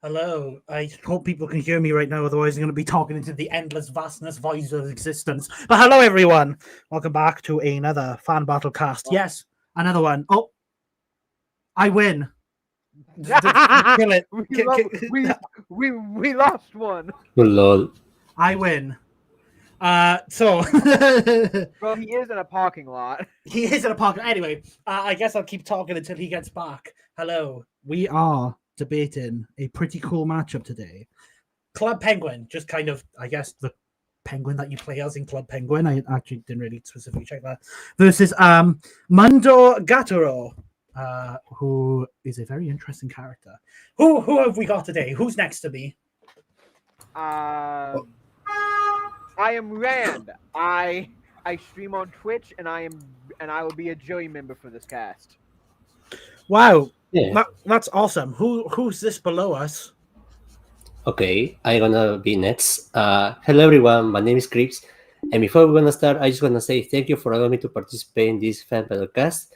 Hello. I hope people can hear me right now, otherwise I'm going to be talking into the endless vastness voice of existence. But hello, everyone. Welcome back to another fan battle cast. Yes, another one. Oh, I win. Kill it. We lost one. Oh, lol. I win. So Bro, he is in a parking lot. he is in a pocket. Anyway, I guess I'll keep talking until he gets back. Hello. We are debating a pretty cool matchup today. Club Penguin, just kind of, I guess, the penguin that you play as in Club Penguin. I actually didn't really specifically check that. Versus Mundo Gaturro, who is a very interesting character. Who have we got today? Who's next to me? I am Rand. I stream on Twitch, and I will be a jury member for this cast. Wow, Yeah. that's awesome. Who's this below us? Okay, I'm gonna be next. Hello everyone, my name is Crips. And before we're gonna start, I just wanna say thank you for allowing me to participate in this fan podcast.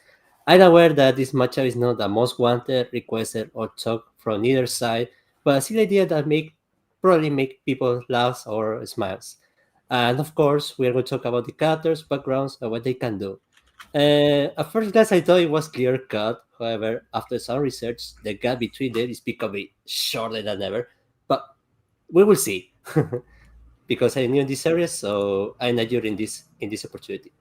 I'm aware that this matchup is not the most wanted, requested, or talk from either side, but a silly idea that probably make people laugh or smiles. And of course, we are going to talk about the characters, backgrounds, and what they can do. At first glance, I thought it was clear cut. However, after some research, the gap between them is becoming shorter than ever. But we will see, because I'm new in this area, so I'm not in this opportunity.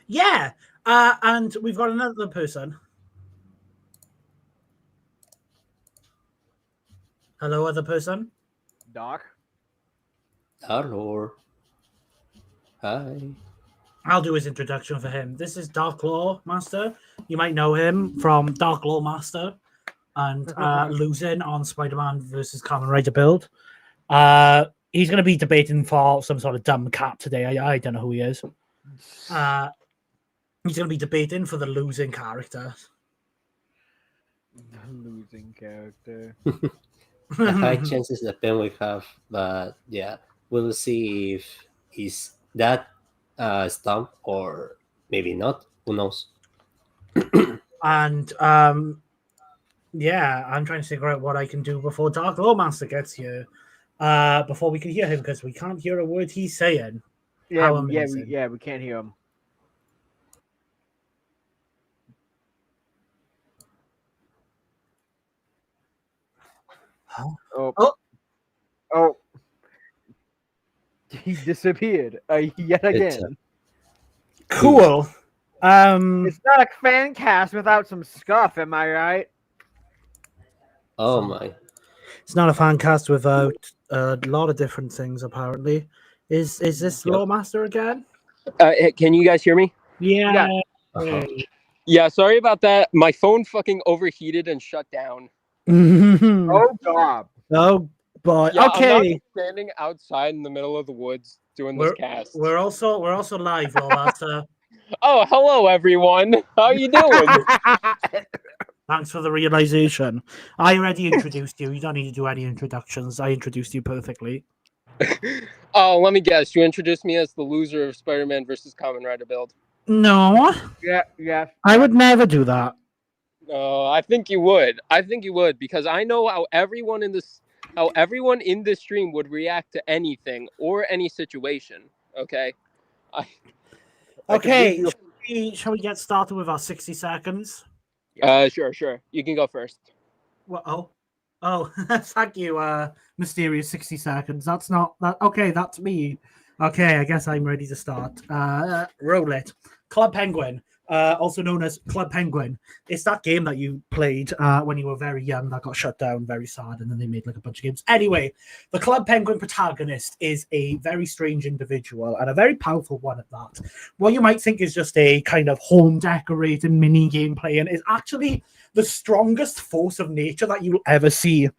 Yeah, and we've got another person. Hello, other person. Doc. Hello. Hi. I'll do his introduction for him. This is Dark Law Master. You might know him from Dark Law Master and losing on Spider-Man versus Kamen Rider build. He's going to be debating for some sort of dumb cat today. I don't know who he is. He's going to be debating for the losing character. The losing character. The high chances that Ben will have, but yeah, we'll see if he's that stump or maybe not. Who knows? And yeah, I'm trying to figure out what I can do before Dark Law Master gets here. Before we can hear him, because we can't hear a word he's saying. Yeah, we can't hear him. Huh? Oh. He disappeared yet again. Cool. It's not a fan cast without some scuff, am I right? Oh my. It's not a fan cast without a lot of different things, apparently. Is this Yep. Lawmaster again? Can you guys hear me? Yeah. Uh-huh. Yeah, sorry about that. My phone fucking overheated and shut down. Oh God. Oh boy. Yeah, Okay. I'm not standing outside in the middle of the woods doing this cast. We're also live, Lawmaster. Oh, hello everyone. How you doing? Thanks for the realization. I already introduced you. You don't need to do any introductions. I introduced you perfectly. Oh, let me guess. You introduced me as the loser of Spider-Man versus Kamen Rider build. No. Yeah. I would never do that. Oh, I think you would. Because I know how everyone in this stream would react to anything or any situation. Okay. Okay. Shall we get started with our 60 seconds? Sure. You can go first. Well, oh, thank you, mysterious 60 seconds. That's not that. Okay, that's me. Okay, I guess I'm ready to start. Roll it. Club Penguin, also known as Club Penguin. It's that game that you played when you were very young that got shut down, very sad, and then they made like a bunch of games. Anyway, the Club Penguin protagonist is a very strange individual and a very powerful one at that. What you might think is just a kind of home decorating mini game playing is actually the strongest force of nature that you'll ever see.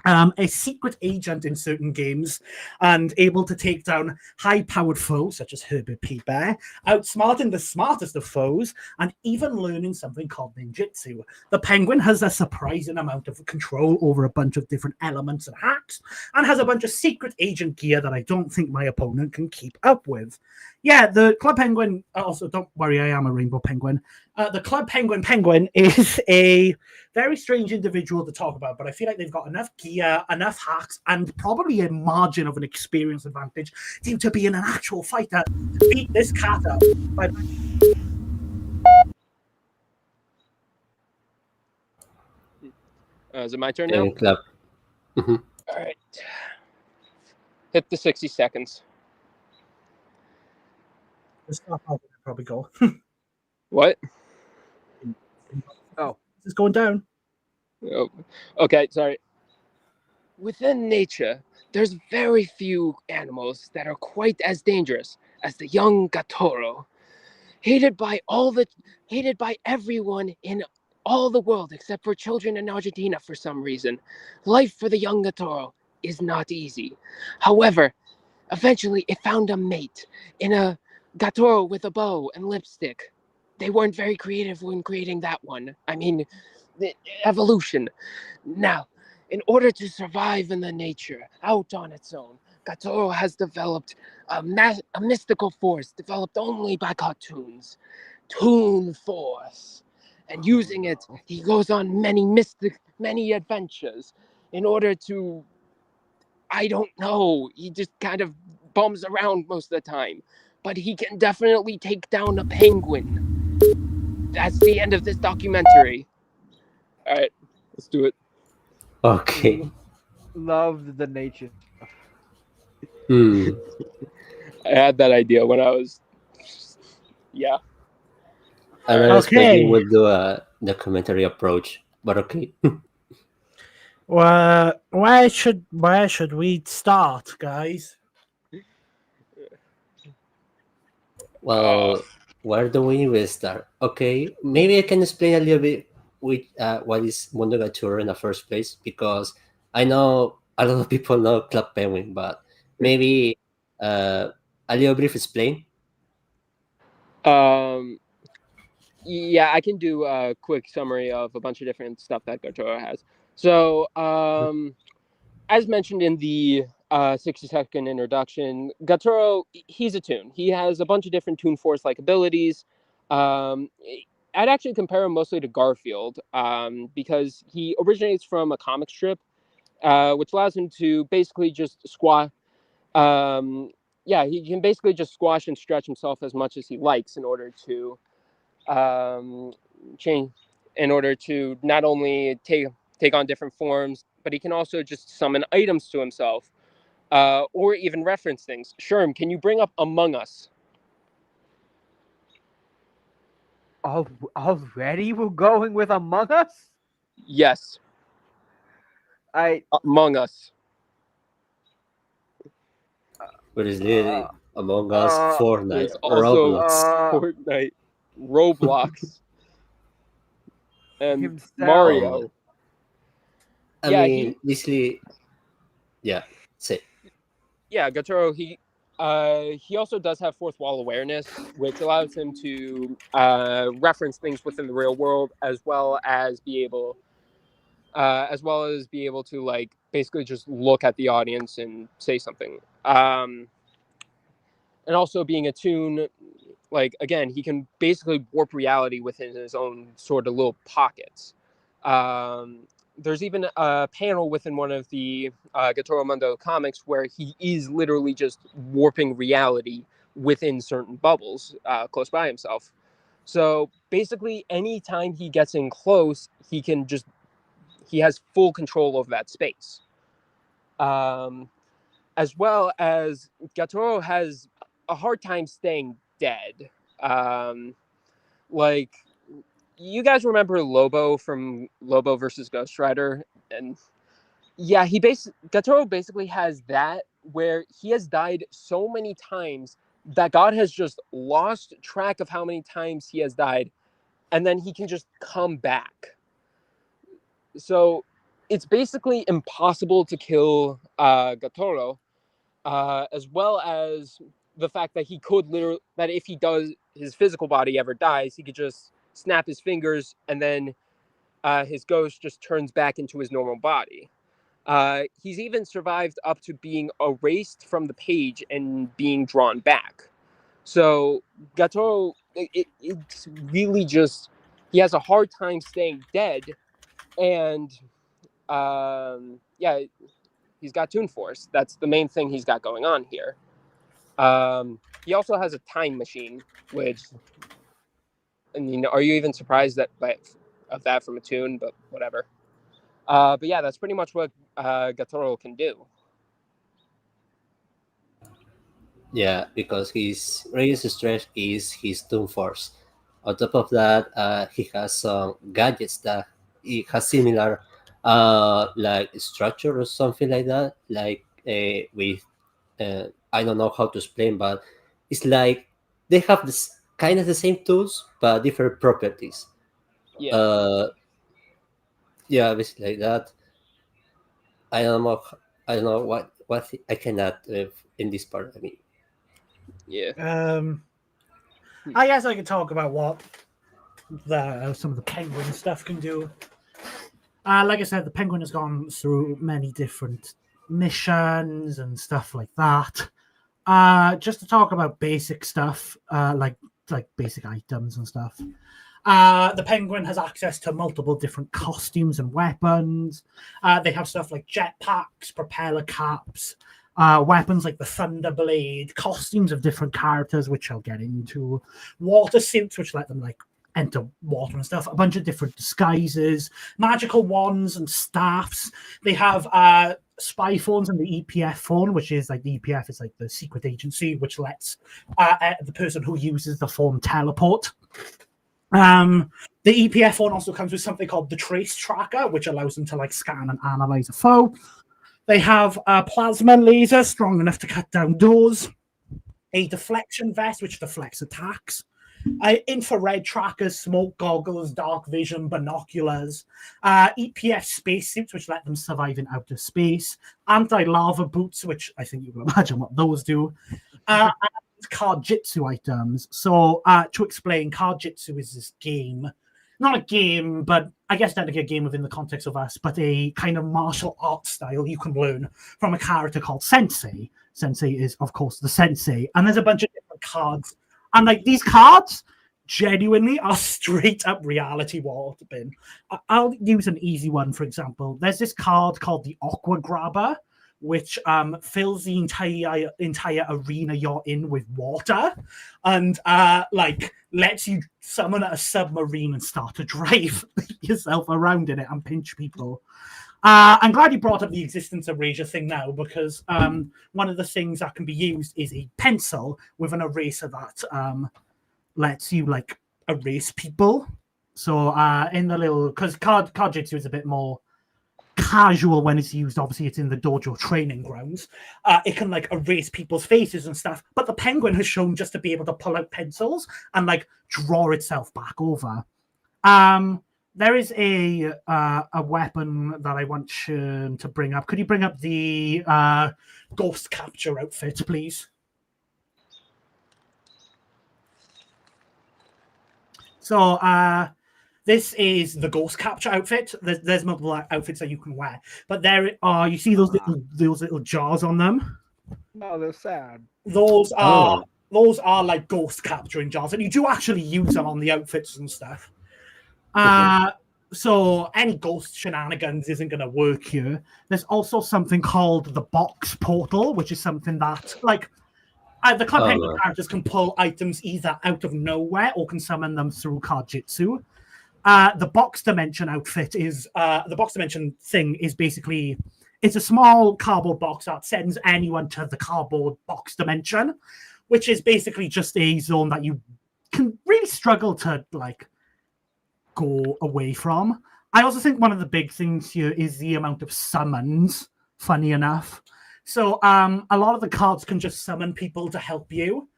A secret agent in certain games and able to take down high-powered foes such as Herbert P. Bear, outsmarting the smartest of foes, and even learning something called ninjutsu. The Penguin has a surprising amount of control over a bunch of different elements and hacks, and has a bunch of secret agent gear that I don't think my opponent can keep up with. Yeah, the Club Penguin. Also, don't worry, I am a rainbow penguin. The Club Penguin is a very strange individual to talk about, but I feel like they've got enough gear, enough hacks, and probably a margin of an experience advantage to be in an actual fighter to beat this cat up. By... Is it my turn now? Club. All right. Hit the 60 seconds. The stuff I'll probably go. What? Oh. It's going down. Oh, okay, sorry. Within nature, there's very few animals that are quite as dangerous as the young Gaturro, hated by everyone in all the world except for children in Argentina for some reason. Life for the young Gaturro is not easy. However, eventually it found a mate in a Gaturro with a bow and lipstick. They weren't very creative when creating that one. I mean, evolution. Now, in order to survive in the nature, out on its own, Gaturro has developed a mystical force developed only by cartoons, Toon Force. And using it, he goes on many adventures in order to, I don't know, he just kind of bums around most of the time. But he can definitely take down a penguin. That's the end of this documentary. All right, let's do it. Okay. Loved the nature stuff. I had that idea when I was, yeah. I was expecting Okay. we'll do a documentary approach, but okay. Well, where should we start, guys? Well, where do we even start? Okay, maybe I can explain a little bit what is Mundo Gaturro in the first place, because I know a lot of people know Club Penguin, but maybe a little brief explain. Yeah, I can do a quick summary of a bunch of different stuff that Gaturro has. So, as mentioned in the 60-second introduction, Gaturro, he's a Toon. He has a bunch of different Toon Force-like abilities. I'd actually compare him mostly to Garfield because he originates from a comic strip, which allows him to basically just squash. He can basically just squash and stretch himself as much as he likes in order to change, in order to not only take on different forms, but he can also just summon items to himself, or even reference things. Sherm, can you bring up Among Us? Already we're going with Among Us? Yes, I Among Us. What is literally Among Us, uh, Fortnite, There's also Roblox. Fortnite, Roblox, and himself. Mario. I Yeah, mean, basically, yeah. Say. Yeah, Gaturro, he also does have fourth wall awareness, which allows him to reference things within the real world, as well as be able to like basically just look at the audience and say something. And also being a Toon, like again, he can basically warp reality within his own sort of little pockets. There's even a panel within one of the Gaturro Mundo comics where he is literally just warping reality within certain bubbles close by himself. So basically, anytime he gets in close, he has full control of that space. As well as Gaturro has a hard time staying dead. Like, you guys remember Lobo from Lobo versus Ghost Rider? And yeah, Gaturro basically has that, where he has died so many times that God has just lost track of how many times he has died, and then he can just come back. So it's basically impossible to kill Gaturro, as well as the fact that that if his physical body ever dies, he could just snap his fingers, and then his ghost just turns back into his normal body. He's even survived up to being erased from the page and being drawn back. So Gaturro, it's really just he has a hard time staying dead, and yeah, he's got Toon Force. That's the main thing he's got going on here. He also has a time machine, which, I mean, are you even surprised of that from a Toon? But whatever. But yeah, that's pretty much what Gaturro can do. Yeah, because his greatest strength is his Toon Force. On top of that, he has some gadgets that it has similar, like structure or something like that. Like with, I don't know how to explain, but it's like they have this kind of the same tools but different properties. Yeah, Uh, yeah, basically like that. I don't know. I don't know what I can add in this part. I mean, yeah. I guess I could talk about what some of the penguin stuff can do. Like I said, the penguin has gone through many different missions and stuff like that. Just to talk about basic stuff, like basic items and stuff. The penguin has access to multiple different costumes and weapons. They have stuff like jetpacks, propeller caps, weapons like the thunder blade, costumes of different characters, which I'll get into, water suits, which let them like enter water and stuff, a bunch of different disguises, magical wands and staffs. They have spy phones and the EPF phone, which is like the EPF is like the secret agency, which lets the person who uses the phone teleport. The EPF phone also comes with something called the trace tracker, which allows them to like scan and analyze a foe. They have a plasma laser strong enough to cut down doors, a deflection vest which deflects attacks, infrared trackers, smoke goggles, dark vision, binoculars, EPF spacesuits, which let them survive in outer space, anti-lava boots, which I think you can imagine what those do, and card-jitsu items. So to explain, card-jitsu is this game, not a game, but I guess technically a game within the context of us, but a kind of martial arts style you can learn from a character called Sensei. Sensei is, of course, the Sensei, and there's a bunch of different cards. And like these cards genuinely are straight up reality warping. I'll use an easy one, for example. There's this card called the Aqua Grabber, which fills the entire arena you're in with water, and like lets you summon a submarine and start to drive yourself around in it and pinch people. I'm glad you brought up the existence eraser thing now, because one of the things that can be used is a pencil with an eraser that lets you like erase people. So in the little, because card jitsu is a bit more casual when it's used. Obviously, it's in the dojo training grounds. It can like erase people's faces and stuff. But the penguin has shown just to be able to pull out pencils and like draw itself back over. There is a weapon that I want to bring up. Could you bring up the ghost capture outfit, please? So this is the ghost capture outfit. There's multiple outfits that you can wear, but there are, you see those little jars on them? Oh, they're sad. Those are like ghost capturing jars, and you do actually use them on the outfits and stuff. So any ghost shenanigans isn't going to work here. There's also something called the box portal, which is something that like the Club Penguin characters can pull items either out of nowhere or can summon them through card jitsu. The box dimension outfit is the box dimension thing is basically, it's a small cardboard box that sends anyone to the cardboard box dimension, which is basically just a zone that you can really struggle to like go away from. I also think one of the big things here is the amount of summons, funny enough. So a lot of the cards can just summon people to help you.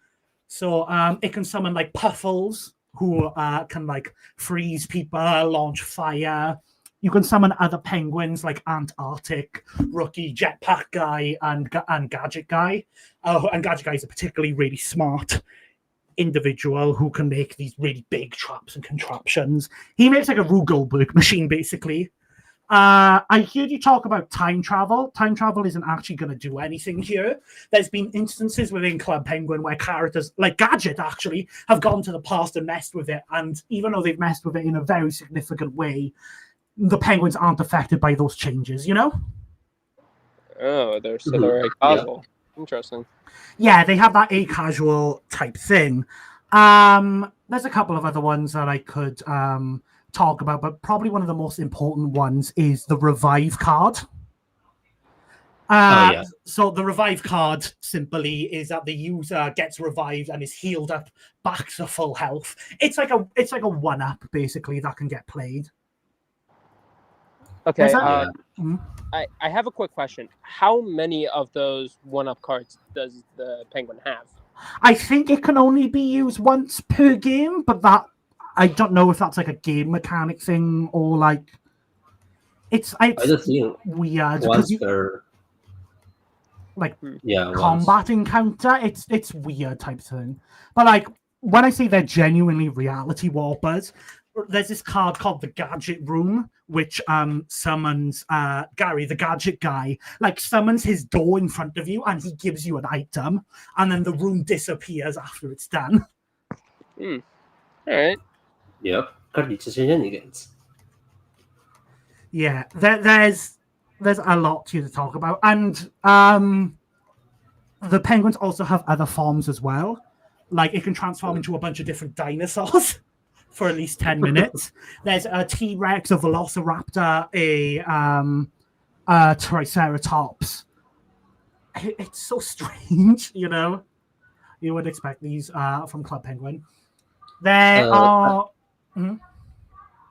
So it can summon like Puffles, who can like freeze people, launch fire. You can summon other penguins like Antarctic, Rookie, Jetpack Guy, and Gadget Guy. And Gadget Guy is a particularly really smart individual who can make these really big traps and contraptions. He makes like a Rube Goldberg machine, basically. I heard you talk about time travel. Time travel isn't actually going to do anything here. There's been instances within Club Penguin where characters, like Gadget actually, have gone to the past and messed with it. And even though they've messed with it in a very significant way, the Penguins aren't affected by those changes, you know? Oh, they're Yeah. casual. Interesting. Yeah, they have that a-casual type thing. There's a couple of other ones that I could talk about, but probably one of the most important ones is the revive card. Yeah. So the revive card simply is that the user gets revived and is healed up back to full health. It's like a one-up basically that can get played. Okay. Is that- I have a quick question. How many of those one-up cards does the Penguin have? I think it can only be used once per game, but that I don't know if that's like a game mechanic thing or like it's I don't think weird once because per like once. combat encounter. It's weird type thing. But like when I say they're genuinely reality warpers, there's this card called the Gadget Room, which summons Gary, the gadget guy, like summons his door in front of you and he gives you an item, and then the room disappears after it's done. All right. Yep. Carditis shenanigans. Yeah, there's a lot to talk about, and the Penguins also have other forms as well. Like it can transform into a bunch of different dinosaurs for at least 10 minutes. There's a T-Rex, a Velociraptor, a Triceratops. It's so strange, you know. You would expect these from Club Penguin. There are.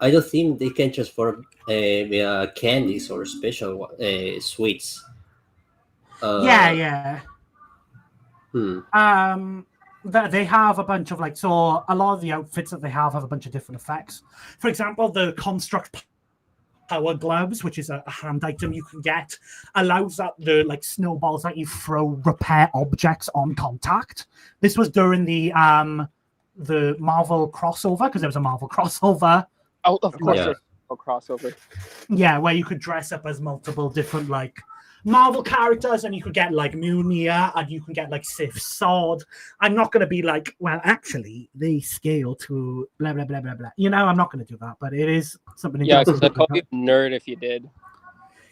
I don't think they can transform via candies or special sweets. Yeah. Hmm. They have a bunch of so a lot of the outfits that they have a bunch of different effects. For example, the Construct Power Gloves, which is a hand item you can get, allows that the snowballs that you throw repair objects on contact. This was during the Marvel crossover, because there was a Marvel crossover. Oh, of course, Yeah. there's a crossover. Yeah, where you could dress up as multiple different Marvel characters, and you could get Mjolnir, and you can get Sif's sword. I'm not going to be well, actually, they scale to blah blah blah blah blah. You know, I'm not going to do that, but it is something. Yeah, because I'd call you a nerd if you did.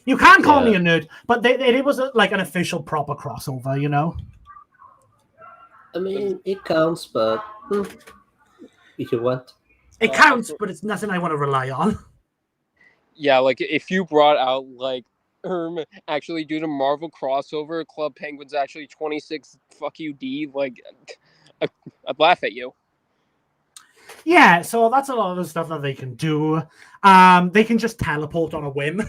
You can call me a nerd, but it was an official proper crossover. You know. I mean, it counts, but if you want. It counts, but it's nothing I want to rely on. Yeah, if you brought out actually due to Marvel crossover, Club Penguin's actually 26 fuck you D, I'd laugh at you. Yeah, so that's a lot of the stuff that they can do. They can just teleport on a whim.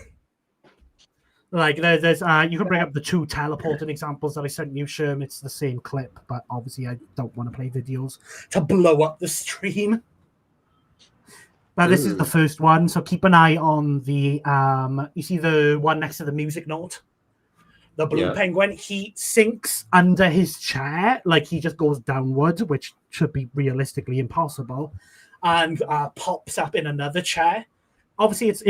There's you can bring up the 2 teleporting examples that I sent you, Sherm. It's the same clip, but obviously I don't want to play videos to blow up the stream. But this is the first one, so keep an eye on the you see the one next to the music note? The blue penguin, he sinks under his chair, he just goes downward, which should be realistically impossible, and pops up in another chair. Obviously, it's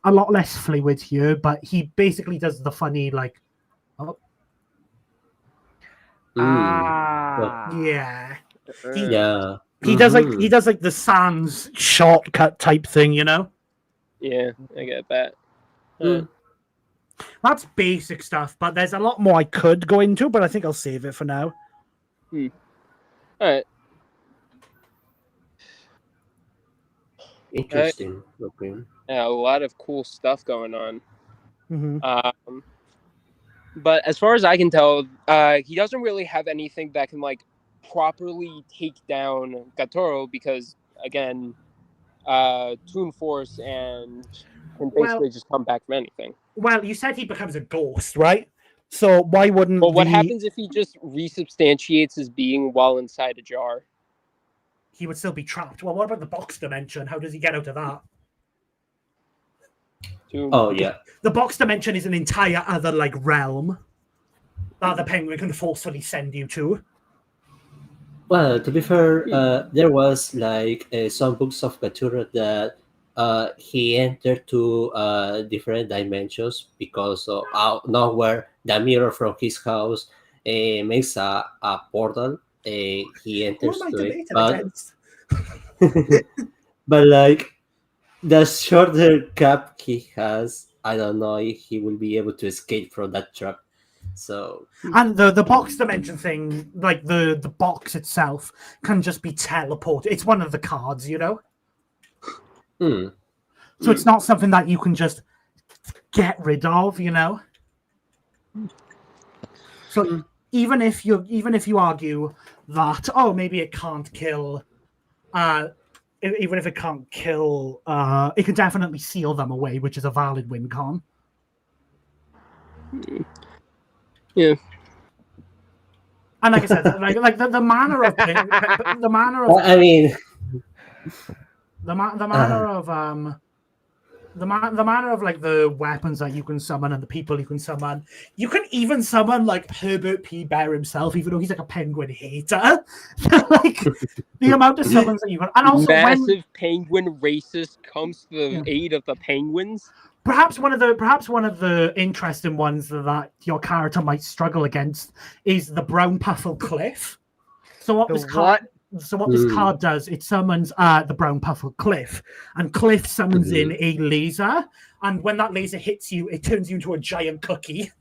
a lot less fluid here, but he basically does the funny yeah. He does the Sans shortcut type thing, you know? Yeah, I get that. That's basic stuff, but there's a lot more I could go into, but I think I'll save it for now. All right. Interesting. Okay. Yeah, a lot of cool stuff going on. Mm-hmm. But as far as I can tell, he doesn't really have anything that can properly take down Gaturro because, again, Toon Force and can basically just come back from anything. Well, you said he becomes a ghost, right? So why wouldn't? Well, what happens if he just resubstantiates his being while inside a jar? He would still be trapped. Well, what about the box dimension? How does he get out of that? Oh yeah, the box dimension is an entire other realm that the Penguin can forcefully send you to. Well, to be fair, there was some books of Gaturro that he entered to different dimensions because of nowhere the mirror from his house makes a portal. He Who enters am I to it, debating against? but like the shorter cap he has, I don't know if he will be able to escape from that trap. So And the box dimension thing, like the box itself, can just be teleported. It's one of the cards, you know? hmm, So it's not something that you can just get rid of, you know? So even if you argue that, oh, maybe it can't kill even if it can't kill, it can definitely seal them away, which is a valid win con. Yeah. And like I said, like the manner of the manner of I mean, the manner of the manner of like the weapons that you can summon and the people you can summon. You can even summon like Herbert P. Bear himself, even though he's like a penguin hater. Like the amount of summons that you can, and also Massive penguin racist comes to the Yeah. aid of the penguins. perhaps one of the interesting ones that your character might struggle against is the brown puffle cliff. So what The this card what? so what this card does, it summons the brown puffle cliff, and cliff summons in a laser, and when that laser hits you, it turns you into a giant cookie.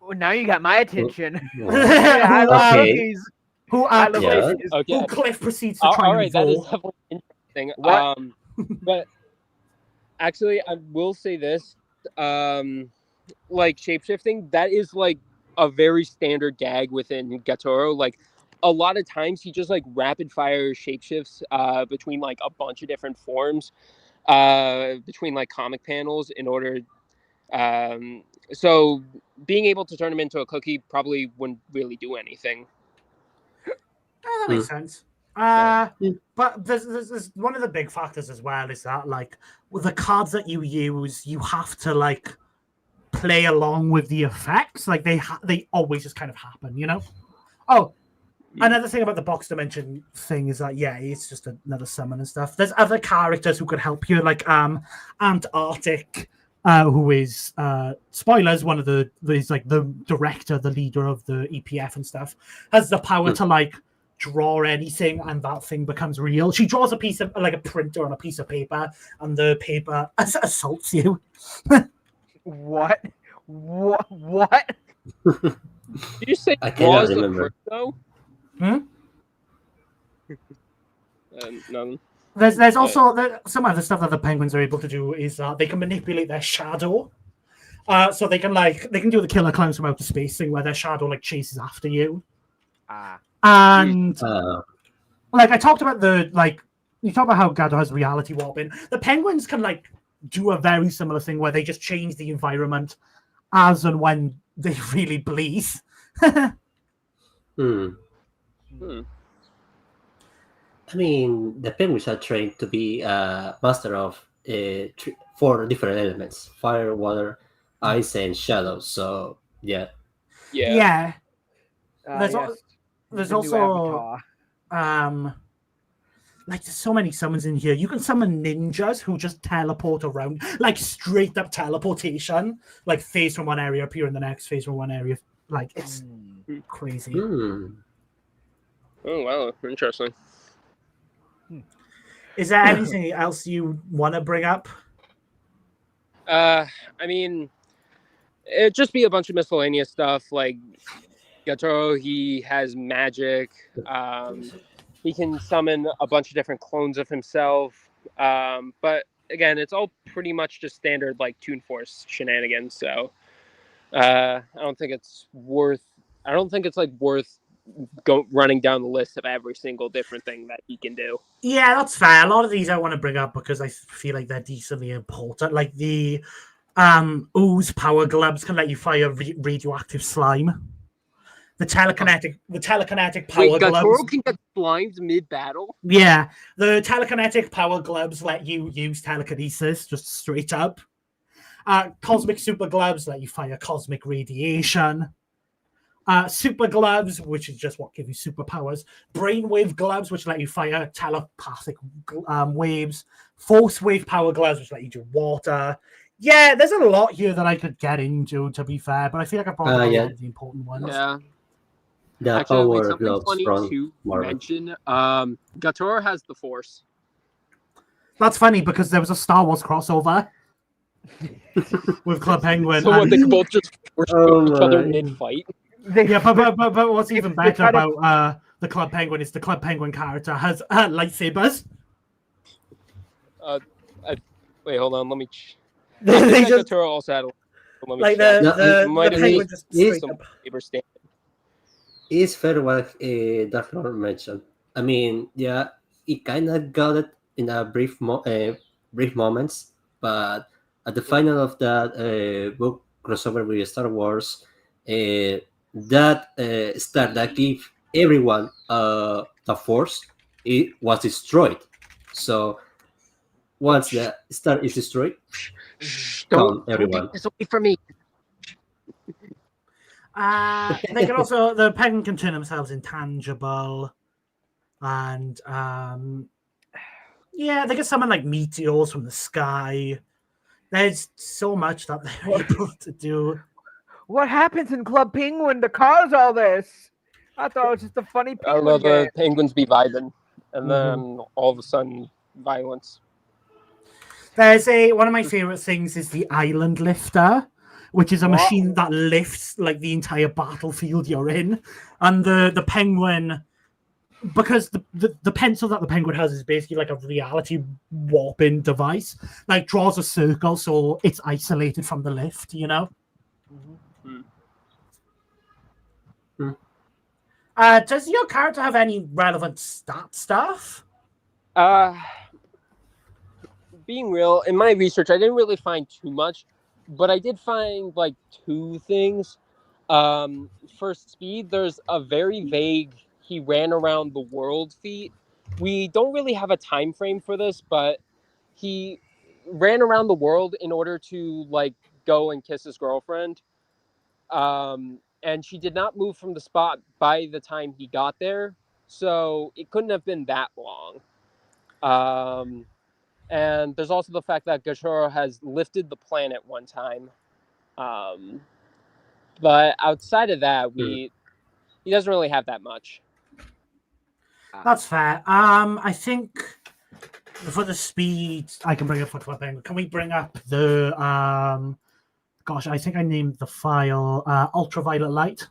Well, now you got my attention. who, I love Okay. cookies. who, I love Yeah. cookies. Okay. who Cliff proceeds to try All and right, that is roll. definitely interesting. What? But actually, I will say this: like shapeshifting, that is like a very standard gag within Gaturro. Like a lot of times, he just like rapid fire shapeshifts between like a bunch of different forms, between like comic panels in order. So being able to turn him into a cookie probably wouldn't really do anything. That makes sense. But there's one of the big factors as well is that like with the cards that you use, you have to like play along with the effects. Like they always just kind of happen, you know. Oh, another thing about the box dimension thing is that it's just another summon and stuff. There's other characters who can help you, like Antarctic. Who is spoilers? One of is like the director, the leader of the EPF and stuff, has the power to like draw anything, and that thing becomes real. She draws a piece of like a printer on a piece of paper, and the paper assaults you. What? What? Did you say I cannot draws the remember. crypto? Nothing. There's also some other stuff that the penguins are able to do is they can manipulate their shadow. So they can do the killer clowns from outer space thing where their shadow like chases after you. And like I talked about you talk about how Gaturro has reality warping. The penguins can like do a very similar thing where they just change the environment as and when they really please. I mean, the penguins are trained to be master of 4 different elements: fire, water, ice, and shadow. So yeah. There's Yes, there's the new also Avatar. like there's so many summons in here. You can summon ninjas who just teleport around, like straight up teleportation, like phase from one area, appear in the next, phase from one area. Like it's crazy. Oh wow, interesting. Is there anything else you want to bring up? I mean, it'd just be a bunch of miscellaneous stuff. Like Gaturro, he has magic. He can summon a bunch of different clones of himself. But again, it's all pretty much just standard like Toon Force shenanigans. So I don't think it's worth running down the list of every single different thing that he can do. Yeah, that's fair. A lot of these I want to bring up because I feel like they're decently important. Like the ooze power gloves can let you fire radioactive slime. The telekinetic power gloves. Gaturro can get slimed mid-battle? Yeah, the telekinetic power gloves let you use telekinesis just straight up. Cosmic super gloves let you fire cosmic radiation. Super gloves, which is just what give you superpowers. Brainwave gloves, which let you fire telepathic waves. Force wave power gloves, which let you do water. Yeah, there's a lot here that I could get into, to be fair, but I feel like I brought up a Yeah. lot of the important ones. Yeah. The Actually, wait, power something gloves funny from to Marvel. mention. Gaturro has the Force. That's funny because there was a Star Wars crossover with Club Penguin. So what, they could both just force Oh each other my. mid-fight? Yeah, but what's even they better try to- about the Club Penguin is the Club Penguin character has lightsabers. Wait, hold on, let me... I They think that just Gaturro also had a... Let me like check. No, the Might have penguin been just Yes. straight up. saber stand. It's fair what Dark Lord mentioned. I mean, yeah, he kind of got it in a brief moments, but at the final of that book crossover with Star Wars, that star that gave everyone the Force, it was destroyed. So once the star is destroyed, Shh, gone don't everyone. take this away from me. They can also the penguin can turn themselves intangible, and yeah, they can summon like meteors from the sky. There's so much that they're able to do. What happens in Club Penguin to cause all this? I thought it was just a funny I don't know, penguin game. the penguins be vibing, and Mhm. then all of a sudden, violence. There's one of my favorite things is the island lifter, which is a What? machine that lifts like the entire battlefield you're in, and the penguin, because the pencil that the penguin has is basically like a reality warping device, like draws a circle so it's isolated from the lift, you know. Does your character have any relevant stat stuff? Being real, in my research, I didn't really find too much, but I did find like two things. For speed, there's a very vague he ran around the world feat. We don't really have a time frame for this, but he ran around the world in order to like go and kiss his girlfriend. And she did not move from the spot by the time he got there, so it couldn't have been that long. And there's also the fact that Gaturro has lifted the planet one time. But outside of that, he doesn't really have that much. That's fair. I think for the speed, I can bring up for Club Penguin. Can we bring up the Gosh, I think I named the file ultraviolet light.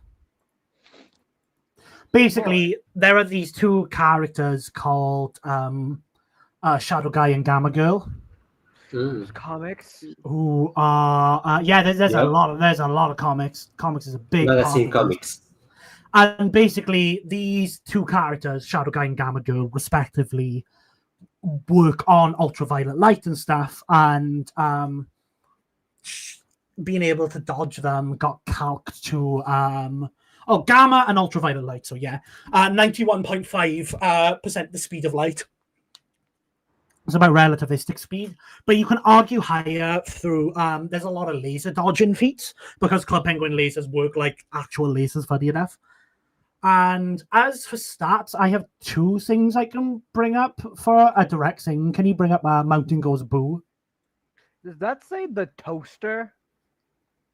Basically, there are these two characters called Shadow Guy and Gamma Girl, Those comics. who are there's Yep. a lot of comics. Comics is a big part Magazine of this. comics. And basically, these two characters, Shadow Guy and Gamma Girl, respectively, work on ultraviolet light and stuff, and being able to dodge them got calced to gamma and ultraviolet light. So yeah, 91.5% the speed of light. It's about relativistic speed, but you can argue higher through there's a lot of laser dodging feats because Club Penguin lasers work like actual lasers, funny enough. And as for stats, I have two things I can bring up for a direct thing. Can you bring up Mountain Goes Boo? Does that say the toaster?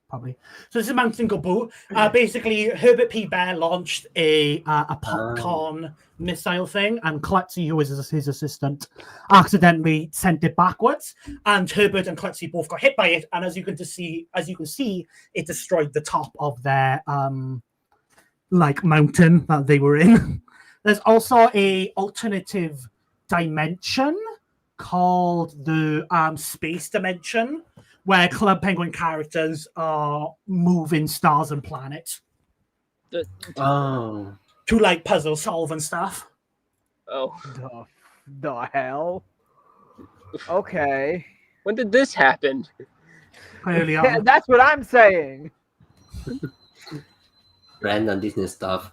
Probably. So this is Mountain Go Boo. Basically, Herbert P. Bear launched a popcorn missile thing, and Klutzy, who is his assistant, accidentally sent it backwards. And Herbert and Klutzy both got hit by it. And as you can see, it destroyed the top of their mountain that they were in. There's also a alternative dimension called the space dimension, where Club Penguin characters are moving stars and planets Oh. to like puzzle solve and stuff. Oh, The hell? Okay. when did this happen? Clearly, Yeah, that's what I'm saying. Random Disney stuff.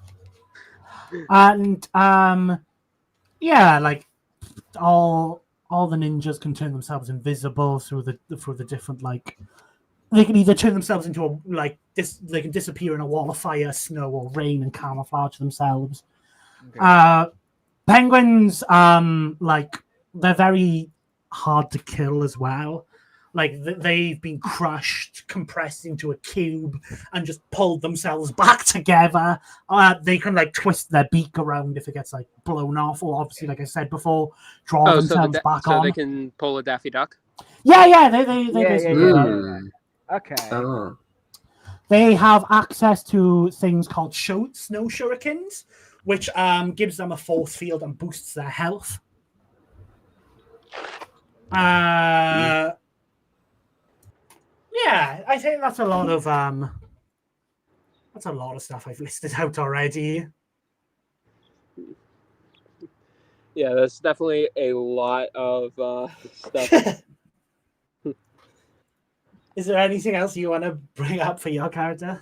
and yeah, like all the ninjas can turn themselves invisible through the different like they can either turn themselves into a they can disappear in a wall of fire, snow, or rain and camouflage themselves. Okay. Penguins, they're very hard to kill as well. Like they've been crushed, compressed into a cube, and just pulled themselves back together. They can like twist their beak around if it gets like blown off, or obviously, like I said before, draw themselves back on. They can pull a Daffy Duck. Yeah, they basically do that. Mm. Okay. Oh. They have access to things called snow shurikens, which gives them a force field and boosts their health. Yeah, I think that's a lot of stuff I've listed out already. Yeah, that's definitely a lot of stuff. Is there anything else you want to bring up for your character?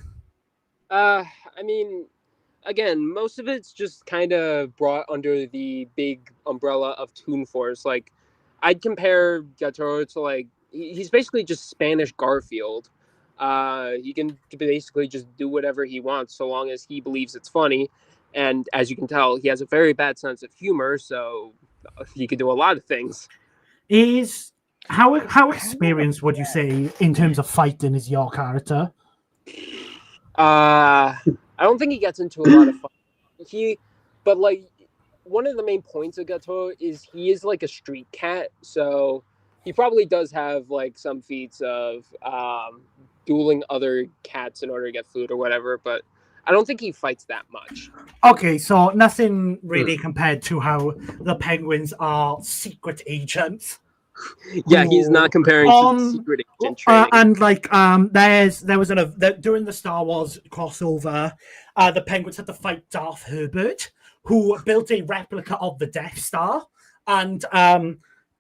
I mean, again, most of it's just kind of brought under the big umbrella of Toon Force. Like, I'd compare Gaturro to like he's basically just Spanish Garfield. He can basically just do whatever he wants so long as he believes it's funny. And as you can tell, he has a very bad sense of humor, so he could do a lot of things. How experienced would you say in terms of fighting is your character? I don't think he gets into a lot of fun. But like one of the main points of Gaturro is he is like a street cat, so he probably does have like some feats of dueling other cats in order to get food or whatever, but I don't think he fights that much. Okay, so nothing really compared to how the Penguins are secret agents. Yeah, he's not comparing to secret agent training. And like there was during the Star Wars crossover, the Penguins had to fight Darth Herbert, who built a replica of the Death Star, and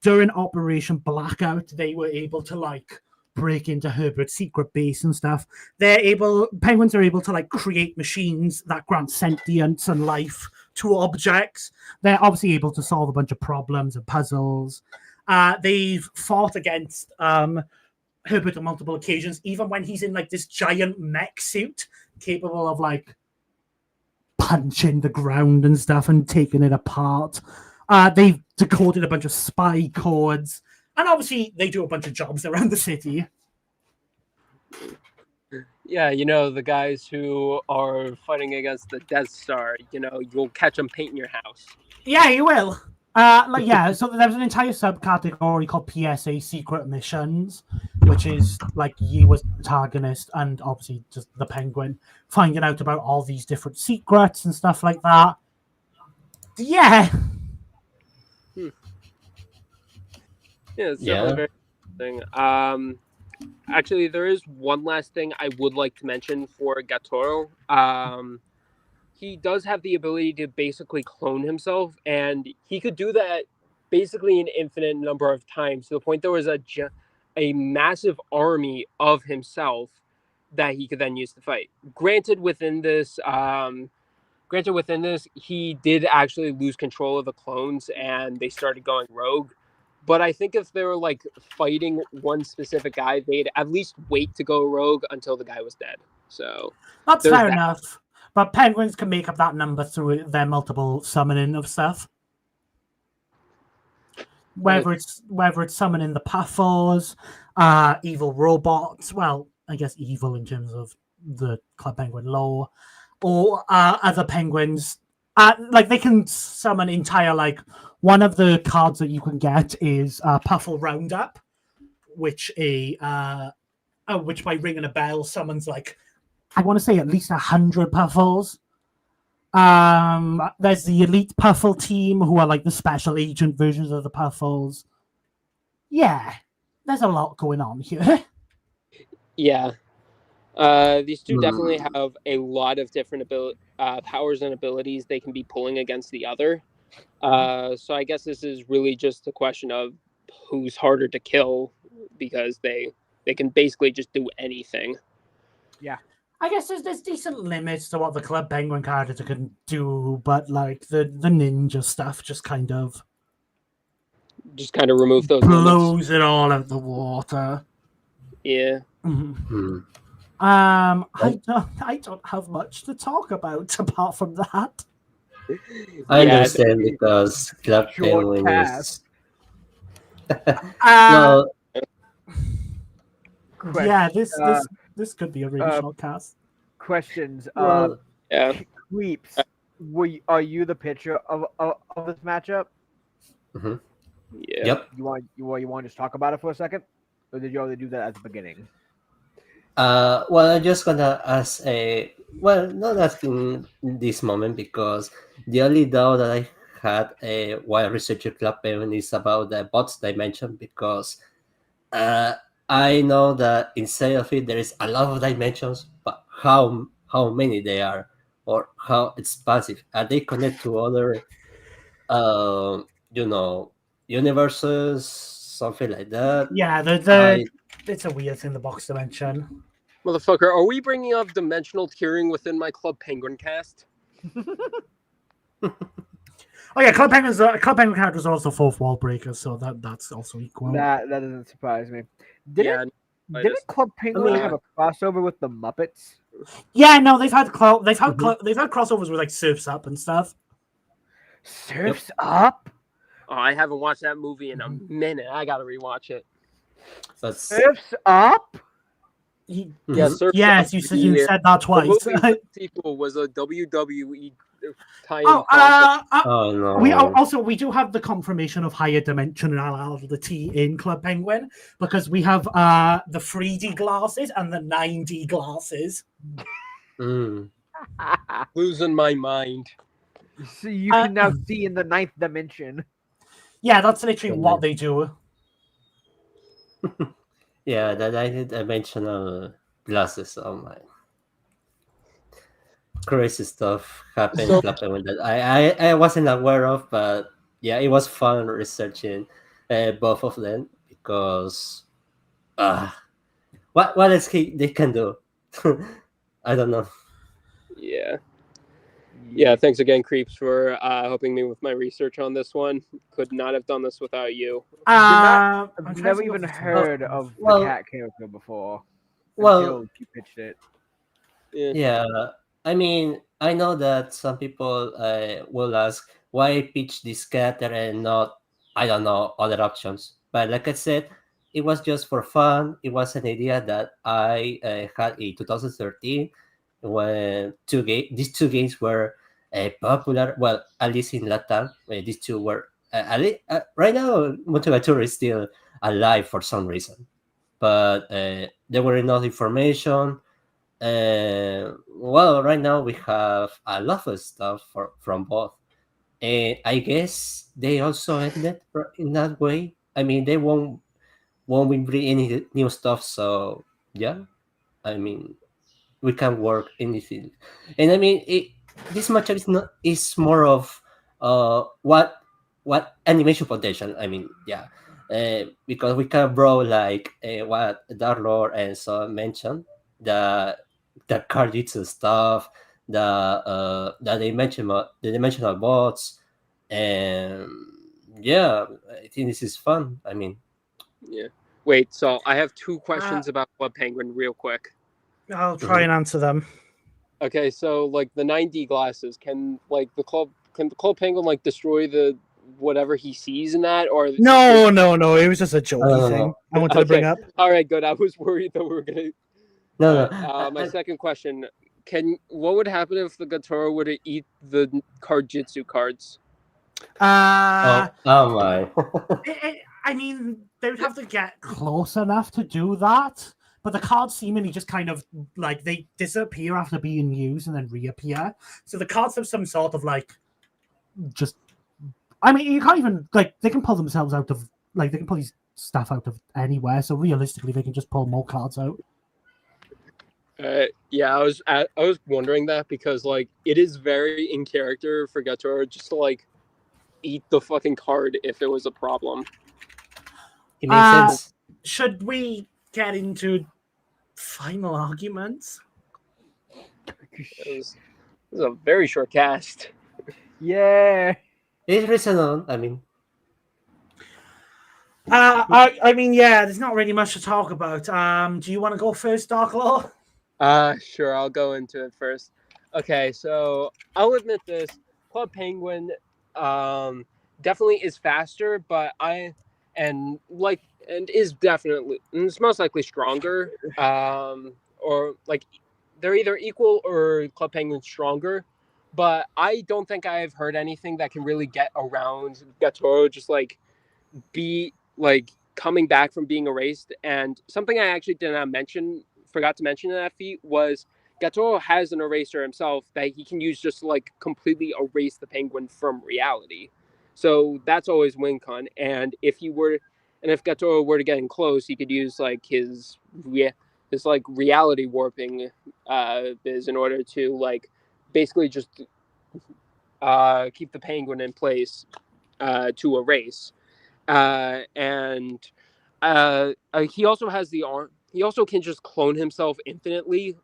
during Operation Blackout, they were able to like break into Herbert's secret base and stuff. Penguins are able to like create machines that grant sentience and life to objects. They're obviously able to solve a bunch of problems and puzzles. They've fought against Herbert on multiple occasions, even when he's in like this giant mech suit capable of like punching the ground and stuff and taking it apart. They've decoded a bunch of spy codes, and obviously they do a bunch of jobs around the city. Yeah, the guys who are fighting against the Death Star, you'll catch them painting your house. Yeah, you will. So there's an entire subcategory called PSA Secret Missions, which is like you as the protagonist and obviously just the Penguin finding out about all these different secrets and stuff like that. Yeah. Yeah, it's definitely very interesting. Actually, there is one last thing I would like to mention for Gaturro. He does have the ability to basically clone himself, and he could do that basically an infinite number of times to the point there was a massive army of himself that he could then use to fight. Granted, within this, he did actually lose control of the clones, and they started going rogue. But I think if they were like fighting one specific guy, they'd at least wait to go rogue until the guy was dead. So that's fair enough. But Penguins can make up that number through their multiple summoning of stuff. Whether it's summoning the Puffles, evil robots, well, I guess evil in terms of the Club Penguin lore, or other penguins. Like they can summon entire one of the cards that you can get is Puffle Roundup, which by ringing a bell summons I want to say at least 100 Puffles. There's the Elite Puffle team who are like the special agent versions of the Puffles. Yeah, there's a lot going on here. Yeah. These two definitely have a lot of different powers and abilities they can be pulling against the other. So I guess this is really just a question of who's harder to kill because they can basically just do anything. Yeah. I guess there's decent limits to what the Club Penguin character can do, but like the ninja stuff just kind of remove those blows limits. it all out the water. Yeah. Mhm. Hmm. I don't have much to talk about apart from that. I Yeah. understand because Club Short Penguin cast. is Uh, well. yeah, Question, this could be a really uh, short cast. questions. Well, Yeah. Creeps. Are you the pitcher of this matchup? mhm. Yeah. Yep. You want to just talk about it for a second, or did you already do that at the beginning? Well, I'm just gonna ask a well, not asking in this moment because the only doubt that I had while researching Club Penguin is about the bots dimension because uh, I know that inside of it there is a lot of dimensions, but how many they are or how expansive are they connected to other you know universes, something like that. Yeah, I it's a weird thing, the box dimension. Motherfucker, are we bringing up dimensional tiering within my Club Penguin cast? Oh yeah, Club Penguin characters are also fourth wall breakers, so that's also equal. That doesn't surprise me. Yeah. Didn't Club Penguin have a crossover with the Muppets? Yeah, no, they've had Mhm. they've had crossovers with like Surfs Up and stuff. Surfs Up. Oh, I haven't watched that movie in a minute. I gotta rewatch it. that's Surfs Up. Yeah, mhm. Surf's Yes, Up, you said that the twice. movie, the sequel was a WWE tie-in Oh, crossover. Oh we no. also we do have the confirmation of higher dimensionality in Club Penguin because we have the 3D glasses and the 9D glasses. Mm. Losing my mind. So you can now see in the ninth dimension. Yeah, that's literally Yeah. what they do. Yeah, that I did dimensional glasses. Oh my, crazy stuff happened So, happened with that. I wasn't aware of, but yeah, it was fun researching both of them because uh what else they can do? I don't know. yeah. Yeah, thanks again, Creeps, for helping me with my research on this one. Could not have done this without you. I'm I've trying to never think even of the heard of the Well, cat character before well, until you pitched it. Yeah. yeah. I mean, I know that some people will ask why pitch this scatter and not, I don't know, other options. But like I said, it was just for fun. It was an idea that I had in 2013 when these two games were popular. Well, at least in Latam, these two were. Right now, Mundo Gaturro is still alive for some reason, but there were enough information. Well, right now we have a lot of stuff from both. And I guess they also ended in that way. I mean, they won't bring any new stuff. So yeah, I mean, we can work anything. And I mean, this matchup is not is more of what animation potential. I mean, yeah, because we can bro like what Dark Lord and so mentioned the card jitsu stuff, the dimensional bots, and yeah, I think this is fun. I mean, Yeah. Wait, so I have two Uh, questions about Club Penguin real quick. I'll try and answer them. Okay, so like the 9D glasses, can the Club Penguin like destroy the whatever he sees in that, or No, it was just a jokey no, thing no, I wanted to bring Okay, up. all right, good. I was worried that we were gonna. no, All no. right, my second question: what would happen if the Gaturro were to eat the cardjitsu cards? Oh my. I mean, they would have to get close enough to do that, but the cards seemingly just kind of like they disappear after being used and then reappear. So the cards have some sort of like just. I mean, you can't even like they can pull themselves out of like they can pull these stuff out of anywhere. So realistically, they can just pull more cards out. Yeah, I was wondering that because like it is very in character for Gaturro just to like eat the fucking card if it was a problem. It makes sense. Should we get into final arguments? It was a very short cast. Yeah. It's reasonable. I mean, I mean, yeah, there's not really much to talk about. Do you want to go first, Dark Law? Sure, I'll go into it first. Okay, so I'll admit this. Club Penguin definitely is faster, but is definitely and it's most likely stronger. Or like they're either equal or Club Penguin's stronger. But I don't think I've heard anything that can really get around Gaturro just like be like coming back from being erased. And something I actually forgot to mention in that feat was Gato has an eraser himself that he can use just to like completely erase the penguin from reality. So that's always win con. And if Gato were to get in close, he could use like his like reality warping biz in order to like basically just keep the penguin in place to erase. And he also has the arm. He also can just clone himself infinitely.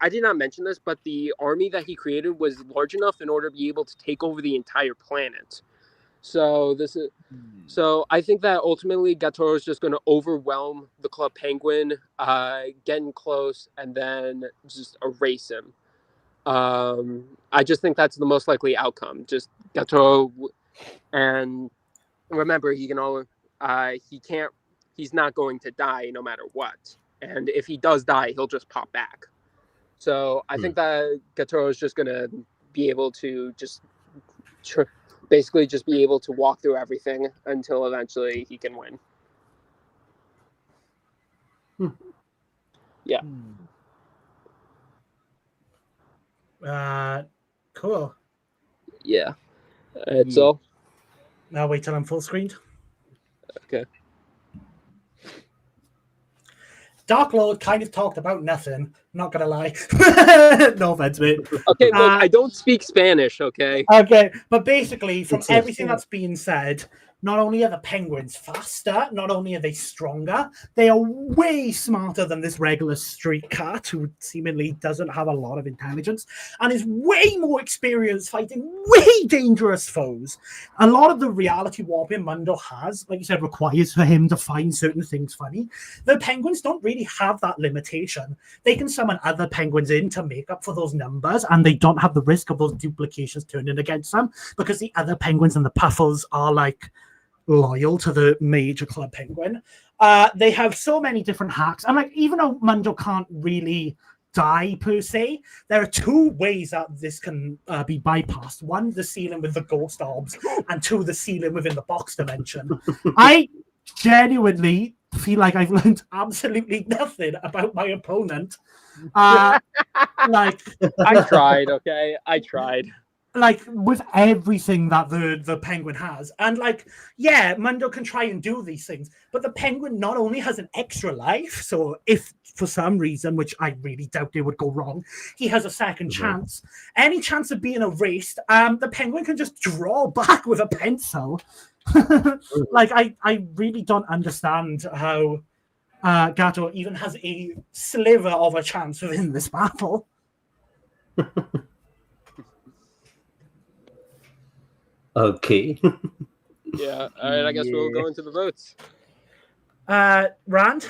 I did not mention this, but the army that he created was large enough in order to be able to take over the entire planet. So I think that ultimately Gaturro is just going to overwhelm the Club Penguin, get in close, and then just erase him. I just think that's the most likely outcome. Just Gaturro, and remember, he's not going to die no matter what. And if he does die, he'll just pop back. So I think that Gaturro is just going to be able to basically just be able to walk through everything until eventually he can win. Yeah. Cool. Yeah. It's all. Now wait till I'm full screened. Okay. Dark Lord kind of talked about nothing. Not gonna lie. No offense, mate. Okay, look, I don't speak Spanish. Okay. Okay, but basically, from It's everything that's being said, not only are the penguins faster, not only are they stronger, they are way smarter than this regular street cat who seemingly doesn't have a lot of intelligence and is way more experienced fighting way dangerous foes. A lot of the reality warping Mundo has, like you said, requires for him to find certain things funny. The penguins don't really have that limitation. They can summon other penguins in to make up for those numbers, and they don't have the risk of those duplications turning against them because the other penguins and the puffles are like loyal to the major Club Penguin. They have so many different hacks, and like even though Mundo can't really die per se, there are two ways that this can be bypassed. One, the ceiling with the ghost orbs, and two, the ceiling within the box dimension. I genuinely feel like I've learned absolutely nothing about my opponent. Like I tried, okay? I tried. Like with everything that the penguin has, and like, yeah, Mundo can try and do these things, but the penguin not only has an extra life, so if for some reason, which I really doubt it would go wrong, he has a second chance, any chance of being erased, the penguin can just draw back with a pencil. Like I really don't understand how Gato even has a sliver of a chance within this battle. Okay. Yeah. All right. I guess we'll go into the votes. Rand?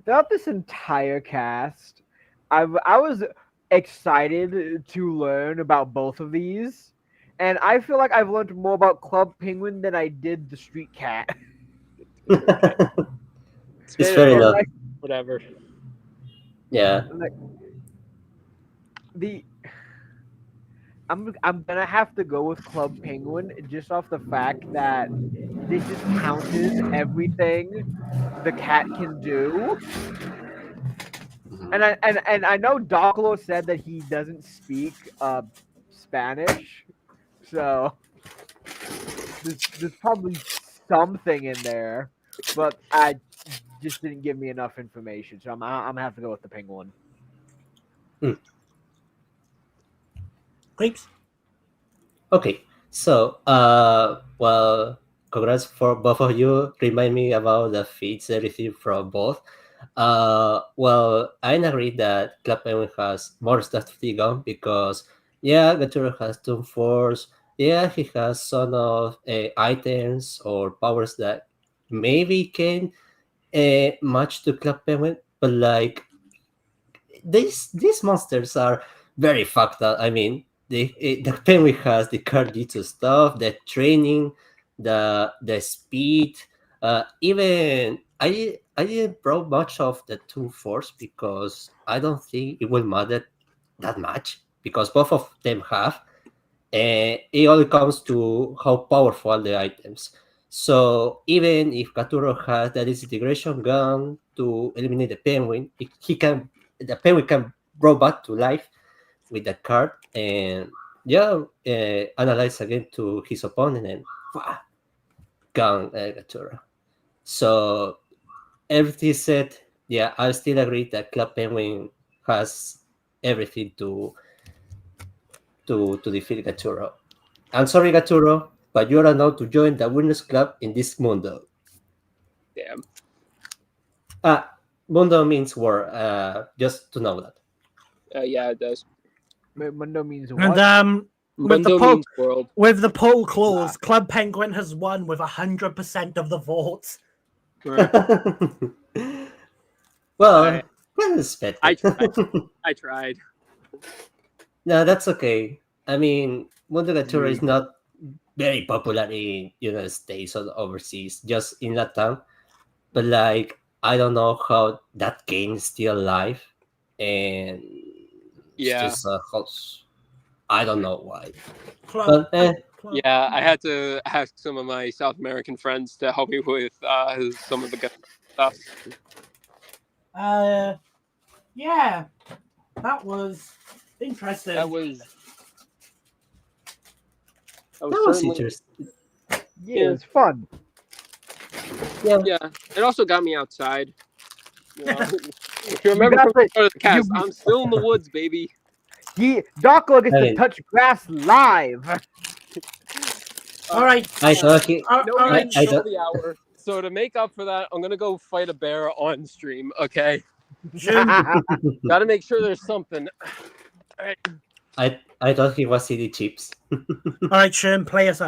Throughout this entire cast, I was excited to learn about both of these, and I feel like I've learned more about Club Penguin than I did the Street Cat. It's fair enough. Like, Whatever. Yeah. like, I'm gonna have to go with Club Penguin just off the fact that this just counters everything the cat can do. And I know Doclo said that he doesn't speak Spanish, so there's probably something in there, but I just didn't give me enough information, so I'm gonna have to go with the penguin. Grapes? Okay. So, well, congrats for both of you. Remind me about the feats I received from both. Well, I agree that Club Penguin has more stuff to dig on because, yeah, Gaturro has Toon Force, Yeah, he has some of items or powers that maybe can match to Club Penguin, but like these monsters are very fucked up. I mean, the Penguin has the Carditsu stuff, the training, the speed. Even I didn't brought much of the two force because I don't think it will matter that much because both of them have. It all comes to how powerful the items. So even if Gaturro has the disintegration gun to eliminate the penguin, the penguin can brought back to life with the card and analyze again to his opponent and gun Gaturro. So everything said, yeah, I still agree that Club Penguin has everything to defeat Gaturro. I'm sorry, Gaturro, but you're allowed to join the Winners Club in this Mundo. Damn. Mundo means war, just to know that. Yeah, it does. Mundo means And what? with the Mundo poll, means world. with the poll closed, Club Penguin has won with 100% of the votes. Right. Well, well expected. I tried. I tried. No, that's okay. I mean, Mundo Gaturro is Agreed. not very popular in United States or overseas, just in Latam. But like, I don't know how that game is still alive, and it's Yeah. just a host. I don't know why. Club, But Club. Yeah, I had to ask some of my South American friends to help me with some of the good stuff. Yeah, that was interesting. That was that was certainly, interesting. Yeah, it was fun. yeah. It also got me outside. You know, if you You remember got from the the- start of the cast, you- I'm still in the woods, baby. Doc gets I to mean- touch grass live. All right. I thought he. No, all we right. didn't know the hour. So to make up for that, I'm gonna go fight a bear on stream. Okay, Jim, got to make sure there's something. All right. I thought he was CD chips. all right, Jim, play us out.